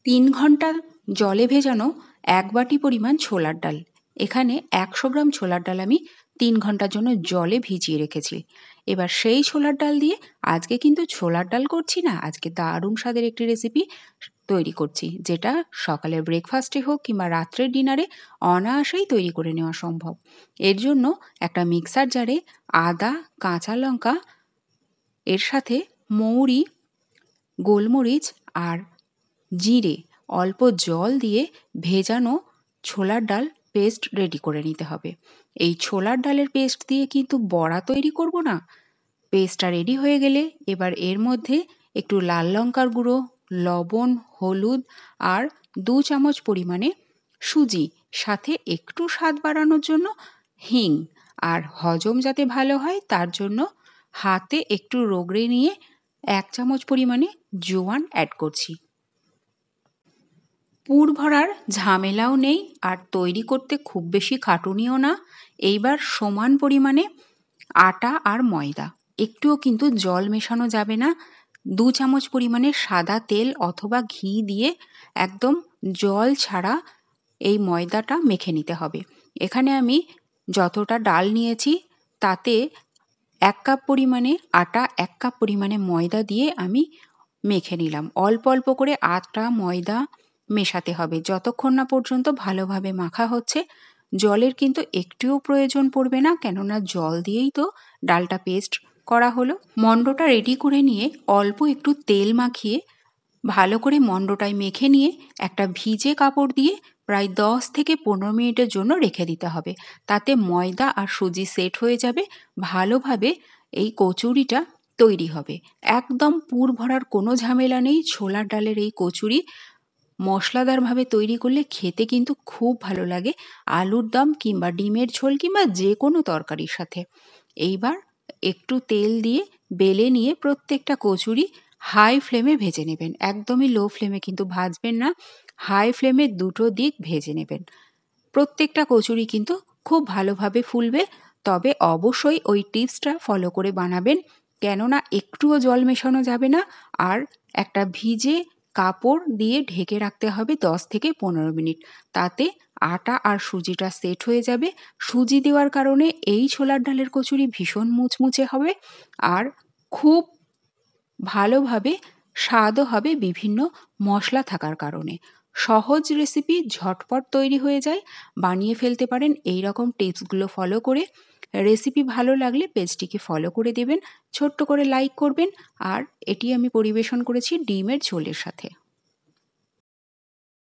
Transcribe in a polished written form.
3 ঘন্টা জলে ভেজানো 1 বাটি পরিমাণ ছোলার ডাল। এখানে 100 গ্রাম ছোলার ডাল আমি 3 ঘন্টার জন্য জলে ভিজিয়ে রেখেছি। এবার সেই ছোলার ডাল দিয়ে আজকে কিন্তু ছোলার ডাল করছি না, আজকে দারুণ স্বাদের একটি রেসিপি তৈরি করছি, যেটা সকালের ব্রেকফাস্টে হোক কিংবা রাত্রের ডিনারে অনায়াসেই তৈরি করে নেওয়া সম্ভব। এর জন্য একটা মিক্সার জারে আদা, কাঁচা লঙ্কা, এর সাথে মৌরি, গোলমরিচ আর জিরে, অল্প জল দিয়ে ভেজানো ছোলার ডাল পেস্ট রেডি করে নিতে হবে। এই ছোলার ডালের পেস্ট দিয়ে কিন্তু বড়া তৈরি করব না। পেস্টটা রেডি হয়ে গেলে এবার এর মধ্যে একটু লাল লঙ্কার গুঁড়ো, লবণ, হলুদ আর 2 চামচ পরিমাণে সুজি, সাথে একটু স্বাদ বাড়ানোর জন্য হিং, আর হজম যাতে ভালো হয় তার জন্য হাতে একটু রগড়ে নিয়ে 1 চামচ পরিমাণে জোয়ান অ্যাড করছি। পুর ভরার ঝামেলাও নেই আর তৈরি করতে খুব বেশি খাটুনিও না। এইবার সমান পরিমাণে আটা আর ময়দা, একটুও কিন্তু জল মেশানো যাবে না। 2 চামচ পরিমাণে সাদা তেল অথবা ঘি দিয়ে একদম জল ছাড়া এই ময়দাটা মেখে নিতে হবে। এখানে আমি যতটা ডাল নিয়েছি তাতে 1 কাপ পরিমাণে আটা, 1 কাপ পরিমাণে ময়দা দিয়ে আমি মেখে নিলাম। অল্প অল্প করে আটা ময়দা মেশাতে হবে যতক্ষণ না পর্যন্ত ভালোভাবে মাখা হচ্ছে। জলের কিন্তু একটুও প্রয়োজন পড়বে না, কেননা জল দিয়েই তো ডালটা পেস্ট করা হলো। মণ্ডটা রেডি করে নিয়ে অল্প একটু তেল মাখিয়ে ভালো করে মণ্ডটায় মেখে নিয়ে একটা ভিজে কাপড় দিয়ে প্রায় 10 থেকে 15 মিনিটের জন্য রেখে দিতে হবে। তাতে ময়দা আর সুজি সেট হয়ে যাবে, ভালোভাবে এই কচুরিটা তৈরি হবে। একদম পুর ভরার কোনো ঝামেলা নেই। ছোলার ডালের এই কচুরি মশলাদারভাবে তৈরি করলে খেতে কিন্তু খুব ভালো লাগে, আলুর দম কিংবা ডিমের ঝোল কিংবা যে কোনো তরকারির সাথে। এইবার একটু তেল দিয়ে বেলে নিয়ে প্রত্যেকটা কচুরি হাই ফ্লেমে ভেজে নেবেন। একদমই লো ফ্লেমে কিন্তু ভাজবেন না, হাই ফ্লেমে দুটো দিক ভেজে নেবেন। প্রত্যেকটা কচুরি কিন্তু খুব ভালোভাবে ফুলবে, তবে অবশ্যই ওই টিপসটা ফলো করে বানাবেন, কেননা একটুও জল মেশানো যাবে না। আর একটা ভিজে কাপড় দিয়ে ঢেকে রাখতে হবে 10 থেকে 15 মিনিট। তাতে আটা আর সুজিটা সেট হয়ে যাবে। সুজি দেওয়ার কারণে এই ছোলার ডালের কচুরি ভীষণ মুচমুচে হবে আর খুব ভালোভাবে স্বাদও হবে বিভিন্ন মশলা থাকার কারণে। সহজ রেসিপি, ঝটপট তৈরি হয়ে যায়, বানিয়ে ফেলতে পারেন এই রকম টিপসগুলো ফলো করে। রেসিপি ভালো লাগলে পেজটিকে ফলো করে দেবেন, ছোট্ট করে লাইক করবেন। আর এটি আমি পরিবেশন করেছি ডিমের ঝোলের সাথে।